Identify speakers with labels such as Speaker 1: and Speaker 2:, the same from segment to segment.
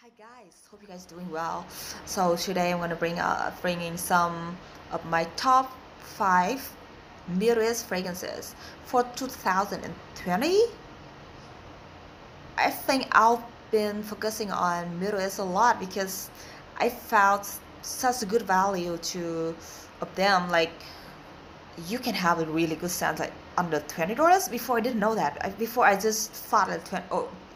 Speaker 1: Hi guys, hope you guys doing well. So today I'm gonna bringing some of my top 5 mirrorless fragrances for 2020. I think I've been focusing on mirrorless a lot because I found such a good value to of them. Like you can have a really good scent like under $20. Before I didn't know that. Before I just thought that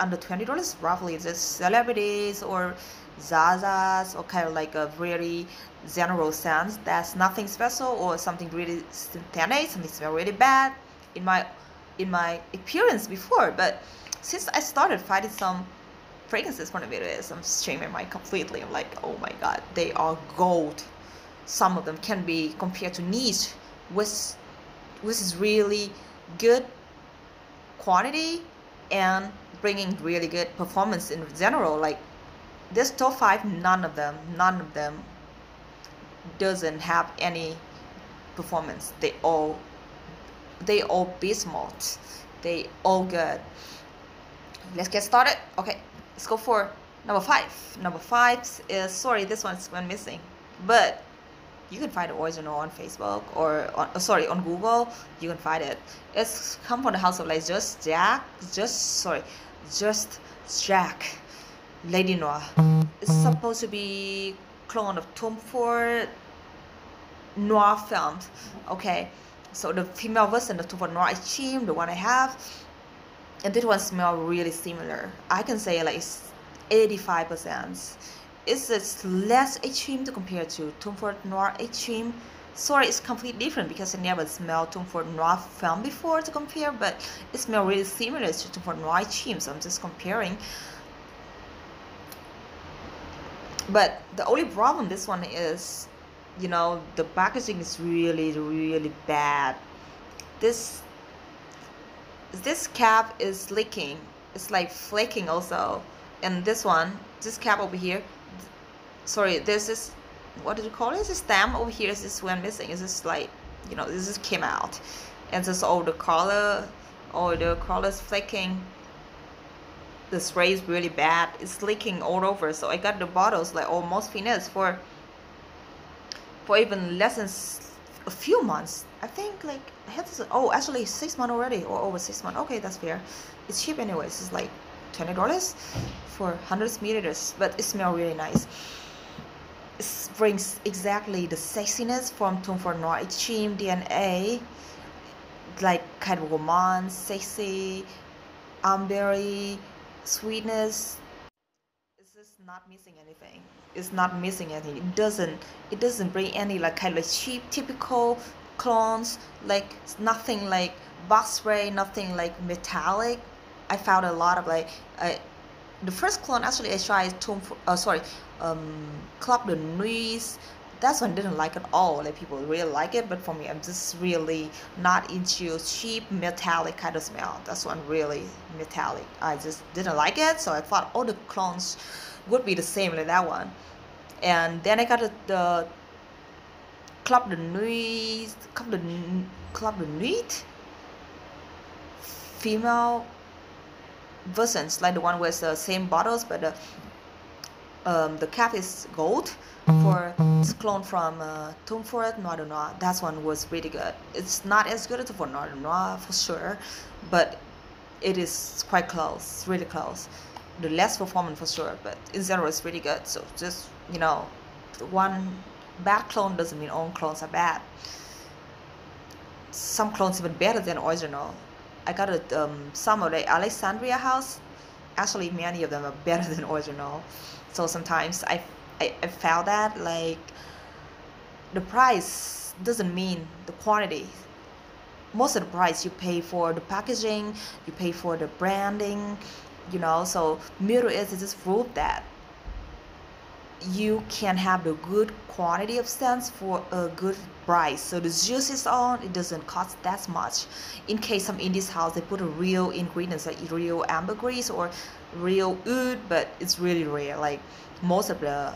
Speaker 1: under $20 roughly just celebrities or Zazas or kind of like a really general sense. That's nothing special or something really synthetic, something smell really bad in my appearance before. But since I started finding some fragrances from the videos, I'm streaming my completely. I'm like, oh my god, they are gold. Some of them can be compared to niche, which is really good quantity and bringing really good performance in general. Like this top 5, none of them doesn't have any performance. They all be smart, they all good. Let's get started. Okay, let's go for number 5. Number 5 is, sorry, this one's went missing, but you can find the original on Facebook or on Google. You can find it. It's come from the house of like just Jack Lady Noir. It's supposed to be clone of Tom Ford Noir filmed. Okay, so the female version of Tom Ford Noir is cheap, the one I have, and this one smell really similar. I can say like it's 85%. It's less extreme to compare to Tom Ford Noir extreme. Sorry, it's completely different because I never smelled Tom Ford Noir film before to compare, but it smells really similar to Tom Ford Noir extreme, so I'm just comparing. But the only problem this one is, the packaging is really, really bad. This cap is leaking. It's like flaking also. And this cap over here, sorry, there's this, what did you call it? This stamp over here is this one missing. Is this like, this just came out, and just all the colors flaking. The spray is really bad. It's leaking all over. So I got the bottles like almost finished for even less than a few months. I think like I had this. Oh, actually 6 months already, or over 6 months. Okay, that's fair. It's cheap anyways. It's like $20 for 100 milliliters, but it smells really nice. It brings exactly the sexiness from Tom Ford Noir Extreme DNA, like kind of romance, sexy, ambery, sweetness. It's just not missing anything. It's not missing anything. It doesn't bring any like kind of like cheap typical clones, like nothing like box spray, nothing like metallic. I found a lot of like the first clone actually I tried Club de Nuit. That one didn't like at all. Like people really like it, but for me, I'm just really not into cheap metallic kind of smell. That's one really metallic. I just didn't like it, so I thought all the clones would be the same like that one. And then I got the Club de Nuit, Club de Nuit female versions, like the one with the same bottles, but the cap is gold. For this clone from Tom Ford Noir de Noir, that one was really good. It's not as good as Tom Ford Noir de Noir for sure, but it is quite close, really close. The less performance for sure, but in general it's really good. So just one bad clone doesn't mean all clones are bad. Some clones even better than original. I got some of the Alexandria house. Actually, many of them are better than original. So sometimes I found that like the price doesn't mean the quantity. Most of the price you pay for the packaging, you pay for the branding, So Mirror is just proof that you can have the good quantity of scents for a good price. So the juice is on, it doesn't cost that much. In case some in this house they put a real ingredients like real ambergris or real oud, but it's really rare. Like most of the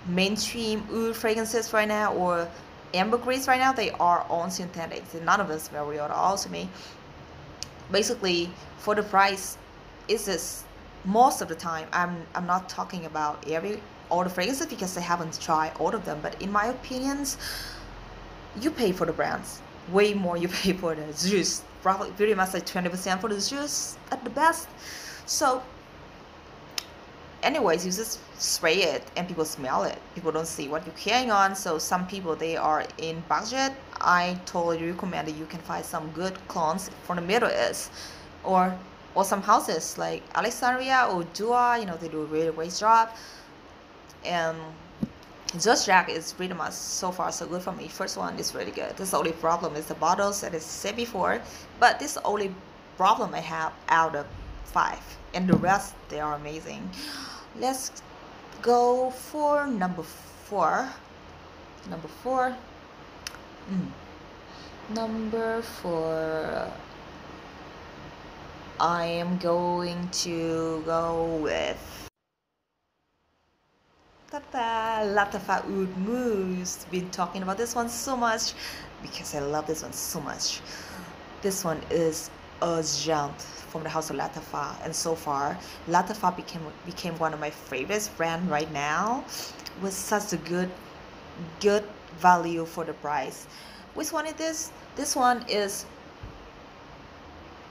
Speaker 1: mainstream oud fragrances right now or ambergris right now, they are all synthetic. None of them smell real at all to me. Basically, for the price, it's just most of the time. I'm not talking about all the fragrances because I haven't tried all of them, but in my opinions, you pay for the brands way more you pay for the juice, probably pretty much like 20% for the juice at the best. So anyways, you just spray it and people smell it. People don't see what you're carrying on. So some people, they are in budget. I totally recommend that you can find some good clones from the Middle East, or some houses like Alexandria or Dua. They do a really great job. And Just Jack is pretty much so far so good for me. First one is really good. This only problem is the bottles, that I said before, but this is the only problem I have out of 5, and the rest, they are amazing. Let's go for number 4. Number 4. Number 4. I am going to go with Lattfa Oud Mousse. Been talking about this one so much because I love this one so much. This one is a jump from the house of Lattfa, and so far Lattfa became one of my favorites brand right now, with such a good value for the price. Which one is this? This one is,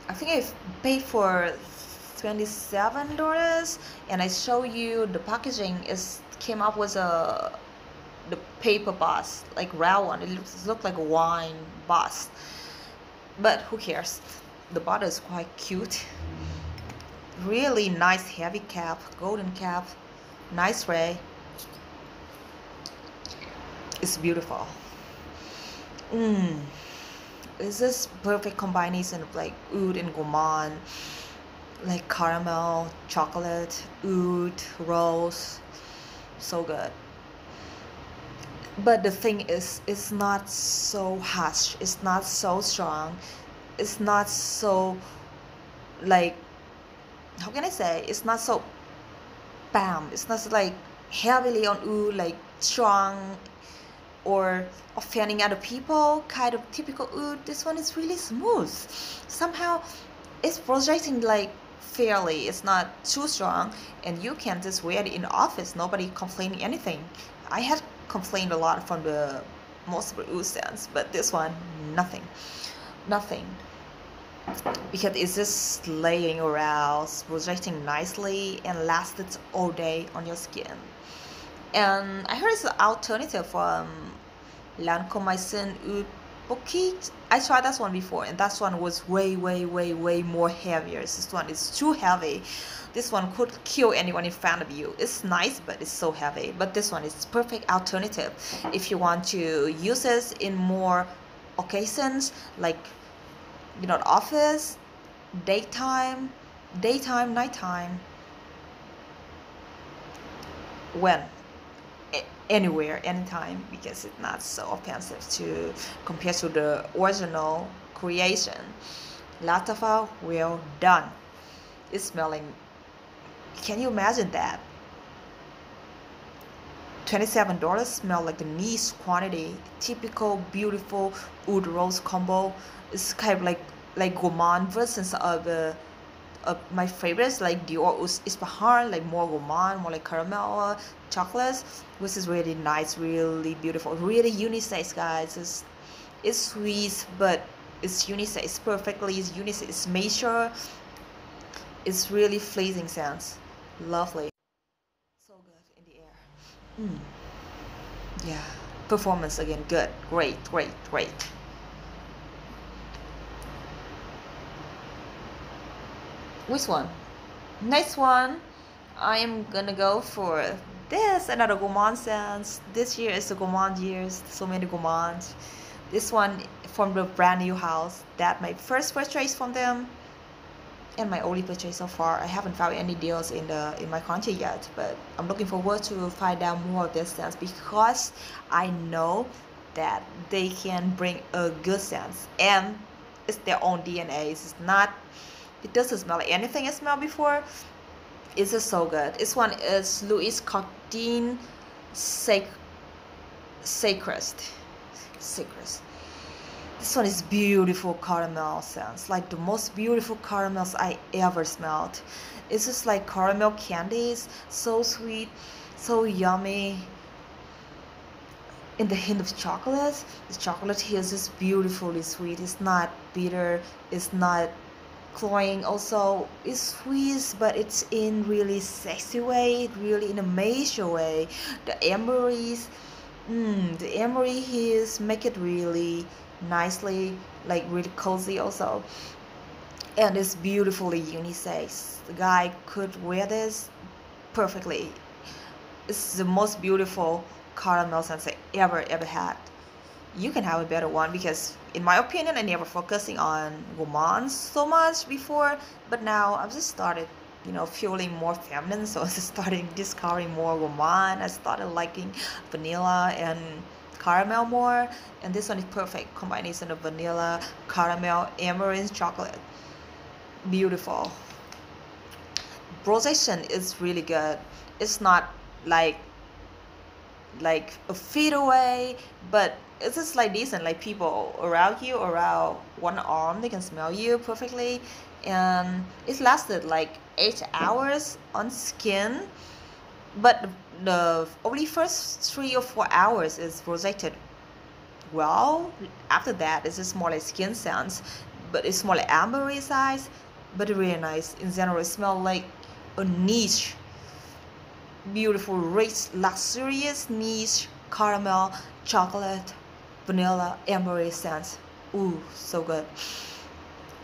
Speaker 1: I think I paid for $27, and I show you the packaging came up with the paper bus, like round one. It looked like a wine bus, but who cares? The bottle is quite cute. Really nice heavy cap, golden cap, nice ray. It's beautiful. It's this perfect combination of like oud and gourmand, like caramel, chocolate, oud, rose. So good. But the thing is, it's not so harsh, it's not so strong, it's not so, like, how can I say, it's not so bam, it's not like heavily on oud, like strong or offending other people, kind of typical oud. This one is really smooth. Somehow it's projecting like fairly, it's not too strong, and you can just wear it in the office, nobody complaining anything. I had complained a lot from the most of the oud scents, but this one, nothing, because it's just laying around, projecting nicely, and lasted all day on your skin. And I heard it's an alternative from Lancomycin Oud Bouquet. I tried that one before, and that one was way more heavier. This one is too heavy. This one could kill anyone in front of you. It's nice, but it's so heavy. But this one is perfect alternative if you want to use this in more occasions, like the office, daytime, nighttime, anywhere, anytime, because it's not so offensive to compare to the original creation. Lattfa, well done. It's smelling, can you imagine that? $27 smell like the niche quantity, typical beautiful oud rose combo. It's kind of like gourmand versions of my favorites, like Dior Ispahan, like more gourmand, more like caramel, chocolates, which is really nice, really beautiful, really unisex, guys. It's sweet, but it's unisex. It's perfectly unisex. It's mature. It's really pleasing scents. Lovely. So good in the air. Yeah. Performance again, good. Great. Which one? Next one, I am gonna go for this, another gourmand scent. This year is the gourmand years, so many gourmands. This one from the brand new house, that my first purchase from them, and my only purchase so far. I haven't found any deals in my country yet, but I'm looking forward to find out more of this scents, because I know that they can bring a good sense, and it's their own DNA. It doesn't smell like anything I smelled before. It's just so good. This one is Louis Cardin Sacrest. This This one is beautiful caramel scents, like the most beautiful caramels I ever smelled. It's just like caramel candies, so sweet, so yummy. In the hint of chocolate, the chocolate here is just beautifully sweet. It's not bitter, it's not cloying. Also, it's sweet, but it's in really sexy way, really in a major way. The emeries, the emery here make it really nicely, like really cozy also, and it's beautifully unisex. The guy could wear this perfectly. It's the most beautiful caramel scent I ever had. You can have a better one because in my opinion I never focusing on gourmands so much before, but now I've just started feeling more feminine, so I just started discovering more gourmand. I started liking vanilla and caramel more, and this one is perfect combination of vanilla, caramel, amaranth, chocolate. Beautiful. Projection is really good. It's not like a feet away, but it's just like decent, like people around you, around one arm, they can smell you perfectly. And it lasted like 8 hours on skin, but the only first 3 or 4 hours is projected well. After that it's just more like skin sounds, but it's more like ambery size, but really nice. In general, it smells like a niche, beautiful, rich, luxurious niche caramel, chocolate, vanilla, ambery scents. Ooh, so good,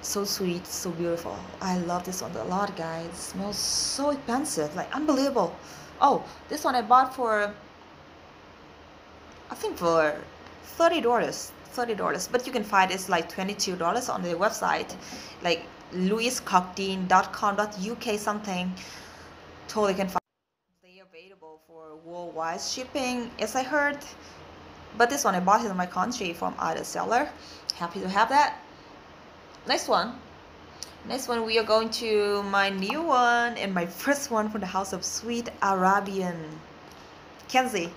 Speaker 1: so sweet, so beautiful. I love this one a lot, guys. It smells so expensive, like unbelievable. Oh, this one I bought for, I think for $30. $30, but you can find it's like $22 on their website, like louiscardin.com.uk something. Totally can find. They available for worldwide shipping, as I heard. But this one I bought it in my country from other seller. Happy to have that. Next one. Next one, we are going to my new one and my first one from the House of Sweet Arabian. Kenzy.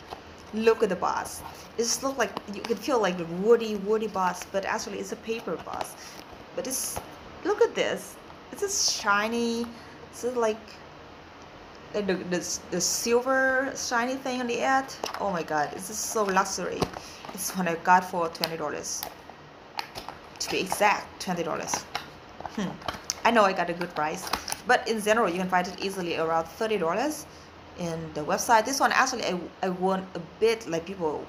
Speaker 1: Look at the box. It just looks like you can feel like the woody box, but actually it's a paper box. But it's, look at this. It's just shiny. It's just like the silver shiny thing on the end. Oh my god, it's just so luxury. It's one I got for $20. To be exact, $20. I know I got a good price, but in general you can find it easily around $30 in the website. This one actually I won a bit, like people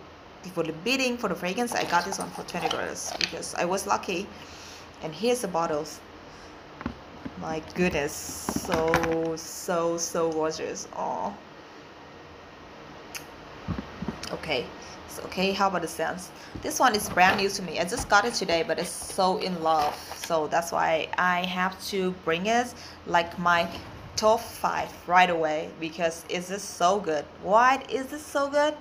Speaker 1: bidding for the fragrance. I got this one for $20 because I was lucky. And here's the bottles. My goodness, so gorgeous. Oh, okay. So, okay, how about the scents? This one is brand new to me. I just got it today, but it's so in love, so that's why I have to bring it like my top 5 right away, because it's just so good. Why is this so good?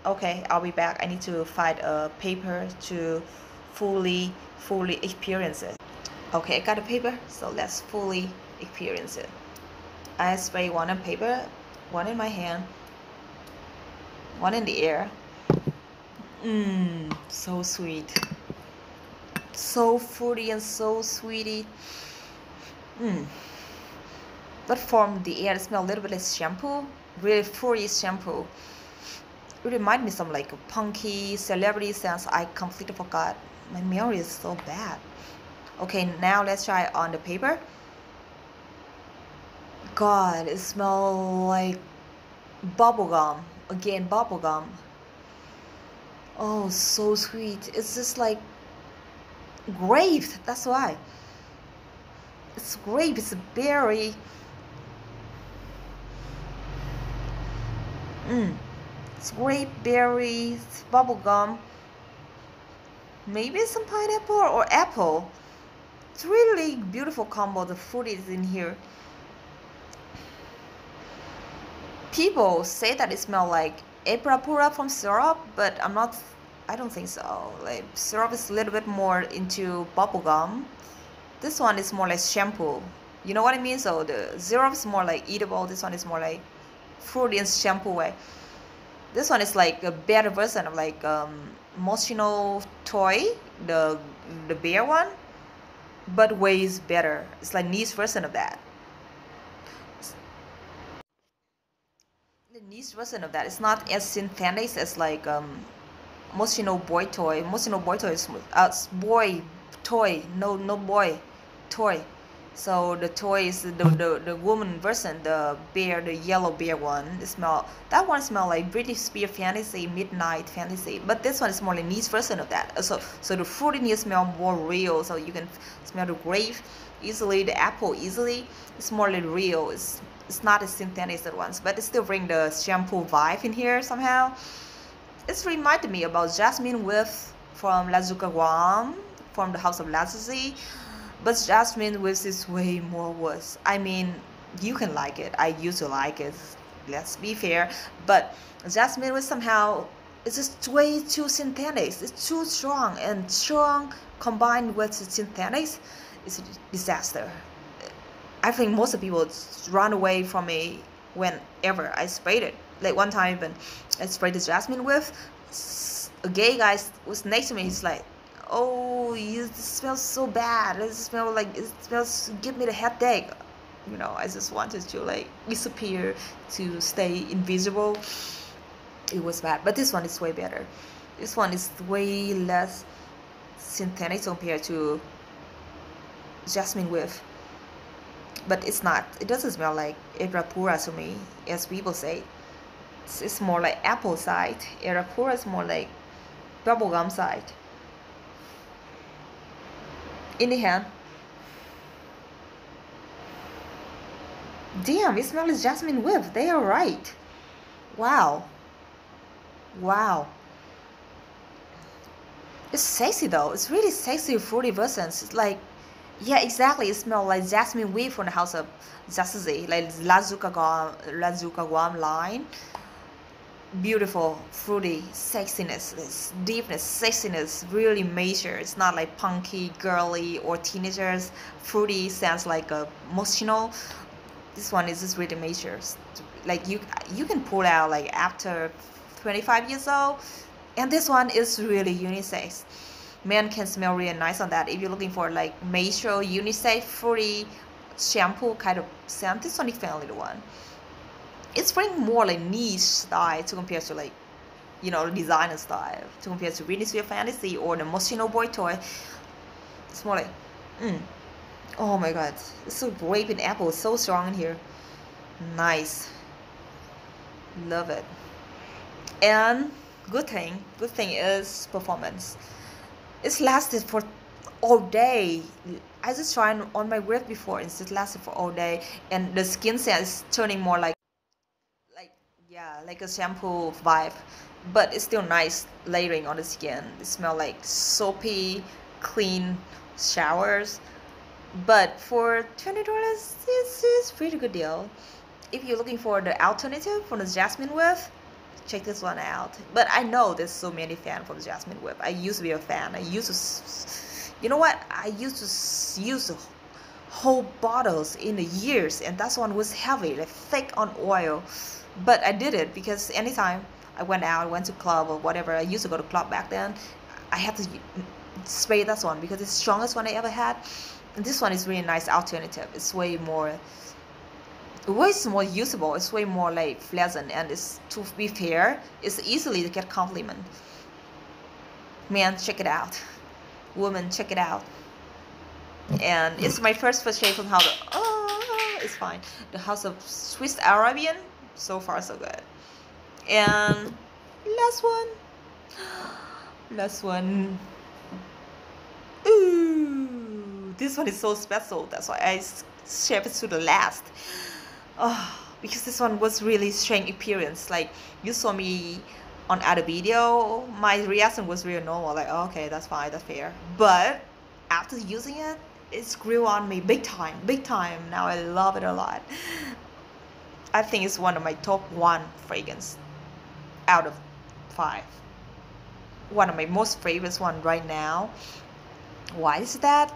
Speaker 1: Okay, I'll be back. I need to find a paper to fully experience it. Okay, I got a paper, so let's fully experience it. I spray one on paper, one in my hand, one in the air. So sweet, so fruity and so sweety. But from the air, it smells a little bit like shampoo, really fruity shampoo. It reminds me of some like a punky celebrity scents. I completely forgot. My memory is so bad. Okay, now let's try it on the paper. God, it smells like bubblegum. Again, bubblegum. Oh, so sweet. It's just like grape. That's why. It's grape. It's a berry. It's grape, berries, bubblegum. Maybe some pineapple or apple. It's really beautiful combo. The fruit is in here. People say that it smells like April pura from syrup, but I don't think so. Like syrup is a little bit more into bubblegum. This one is more like shampoo. You know what I mean? So the syrup is more like eatable. This one is more like fruity and shampoo way. This one is like a better version of like Moschino toy, the bear one, but weighs better. It's like niche version of that. The niche version of that. It's not as synthetic as like Moschino boy toy. Moschino boy toy is boy toy. No boy toy. So the toy is the woman version, the bear, the yellow bear one. That one smell like British Spear Fantasy, Midnight Fantasy. But this one is more like niche version of that. So the fruitiness smell more real. So you can smell the grape easily, the apple easily. It's more like real. It's not as synthetic as the ones, but it still bring the shampoo vibe in here somehow. It's reminded me about Jasmine Whiff from Lazuka Guam, from the House of Lazuzi. But Jasmine Whiff is way more worse. I mean, you can like it. I used to like it. Let's be fair. But Jasmine Whiff somehow is just way too synthetic. It's too strong, and strong combined with synthetics is a disaster. I think most of people run away from me whenever I sprayed it. Like one time when I sprayed the Jasmine Whiff, a gay guy was next to me. He's like, "Oh, it smells so bad. It smells. Give me the headache." You know, I just wanted to like disappear, to stay invisible. It was bad, but this one is way better. This one is way less synthetic compared to Jasmine Whiff. But it's not. It doesn't smell like Era Pura to me, as people say. It's more like apple side. Era Pura is more like bubblegum side. In the hand. Damn, it smells like Jasmine Whiff. They are right. Wow. Wow. It's sexy though. It's really sexy fruity versions. It's like, yeah, exactly. It smells like Jasmine Weave from the House of Zazuzi, like Lazuka Guam line. Beautiful, fruity, sexiness, this deepness, sexiness, really major. It's not like punky, girly, or teenagers. Fruity sounds like a moschino. This one is just really major. Like you can pull out like after 25 years old, and this one is really unisex. Men can smell really nice on that. If you're looking for like major unisex fruity shampoo kind of scent, this one is definitely the one. It's bring more like niche style to compare to like, you know, designer style to compare to Britney Spears Fantasy or the Moschino Boy toy. It's more like, oh my god, it's so grape and apple. It's so strong in here. Nice, love it. And good thing is performance. It's lasted for all day. I just tried on my grip before, and it lasted for all day. And the skin set is turning more like yeah, like a shampoo vibe, but it's still nice layering on the skin. It smells like soapy, clean showers. But for $20, it's pretty good deal. If you're looking for the alternative from the Jasmine Whiff, check this one out. But I know there's so many fans from the Jasmine Whiff. I used to be a fan. I used to, you know what? I used to use whole bottles in the years, and that one was heavy, like thick on oil. But I did it because anytime I went out, went to club or whatever, I used to go to club back then, I had to spray that one because it's the strongest one I ever had. And this one is really nice alternative. It's way more usable. It's way more like pleasant, and it's, to be fair, it's easily to get compliment. Man, check it out. Woman, check it out. And it's my first purchase from House of, it's fine. The House of Swiss Arabian. So far so good. And last one. Last one. Ooh, this one is so special. That's why I saved it to the last. Oh, because this one was really strange appearance. Like, you saw me on other video, my reaction was really normal. Like, oh, okay, that's fine, that's fair. But after using it, it grew on me big time, big time. Now I love it a lot. I think it's one of my top 1 fragrance out of 5. One of my most favorites one right now. Why is that?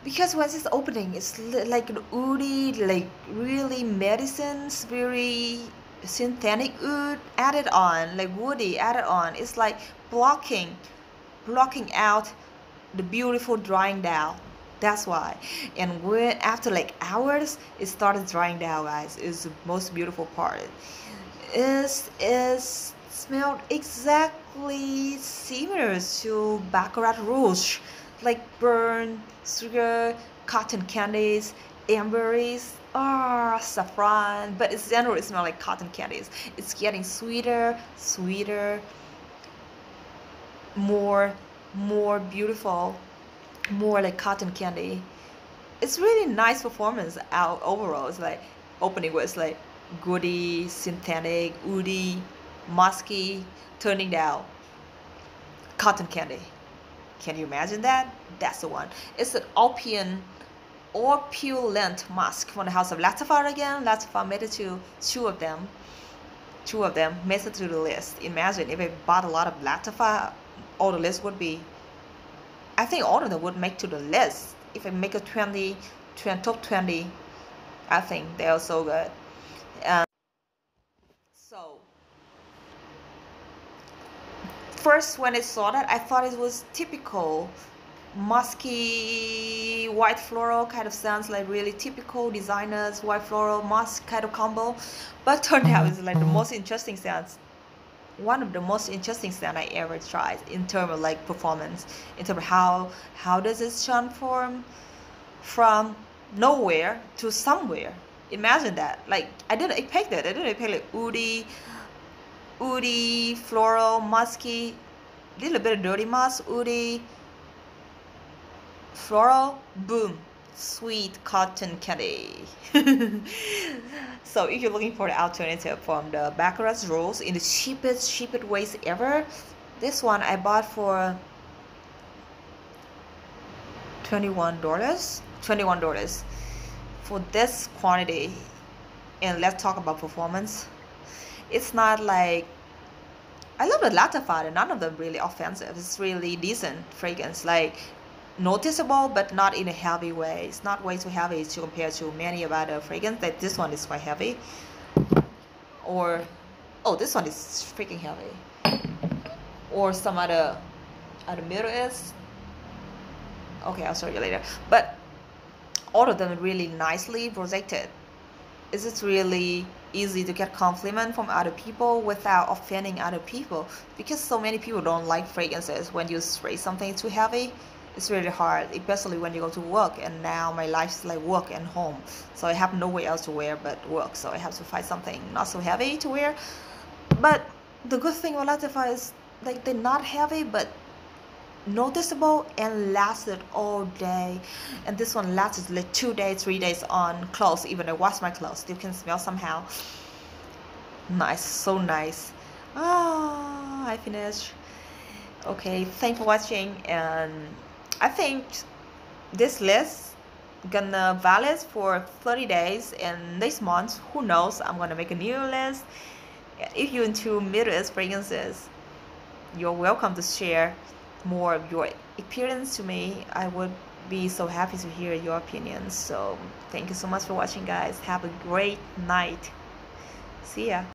Speaker 1: Because when it's opening, it's like an woody, like really medicines, very synthetic wood added on, like woody added on. It's like blocking out the beautiful drying down. That's why. And when after like hours it started drying down, guys, is the most beautiful part. Is smelled exactly similar to Baccarat Rouge, like burnt sugar, cotton candies, amberries, saffron, but it's generally smell like cotton candies. It's getting sweeter, more more beautiful, more like cotton candy. It's really nice performance out overall. It's like opening was like goody, synthetic, woody, musky, turning down cotton candy. Can you imagine that? That's the one. It's an opulent musk from the house of Lattfa again. Lattfa made it to two of them made it to the list. Imagine if I bought a lot of Lattfa, all the list would be, I think all of them would make to the list. If I make a top 20, I think they are so good. So first when I saw that, I thought it was typical musky white floral kind of sounds, like really typical designers white floral musk kind of combo. But turned out it's like the most interesting sounds, one of the most interesting sound I ever tried in terms of like performance, in terms of how does it transform from nowhere to somewhere. Imagine that. Like I didn't expect that. I didn't expect like woody, floral, musky, little bit of dirty musk, woody, floral, boom, sweet cotton candy. So if you're looking for the alternative from the Baccarat rolls in the cheapest ways ever, this one I bought for $21. $21 for this quantity. And let's talk about performance. It's not like, I love the Lattfa, none of them really offensive. It's really decent fragrance, like noticeable but not in a heavy way. It's not way too heavy to compare to many of other fragrances. That this one is quite heavy. Or oh, this one is freaking heavy. Or some other middle is. Okay, I'll show you later. But all of them really nicely projected. It's just really easy to get compliment from other people without offending other people, because so many people don't like fragrances. When you spray something too heavy, it's really hard, especially when you go to work. And now my life's like work and home, so I have nowhere else to wear but work, so I have to find something not so heavy to wear. But the good thing about Lattfa is like they're not heavy but noticeable and lasted all day. And this one lasted like 2 days, 3 days on clothes. Even I wash my clothes, still can smell somehow. Nice, so nice. I finished. Okay, thanks for watching, and I think this list gonna valid for 30 days, and next month, who knows, I'm gonna make a new list. If you're into Middle East fragrances, you're welcome to share more of your experience to me. I would be so happy to hear your opinions. So thank you so much for watching, guys. Have a great night. See ya.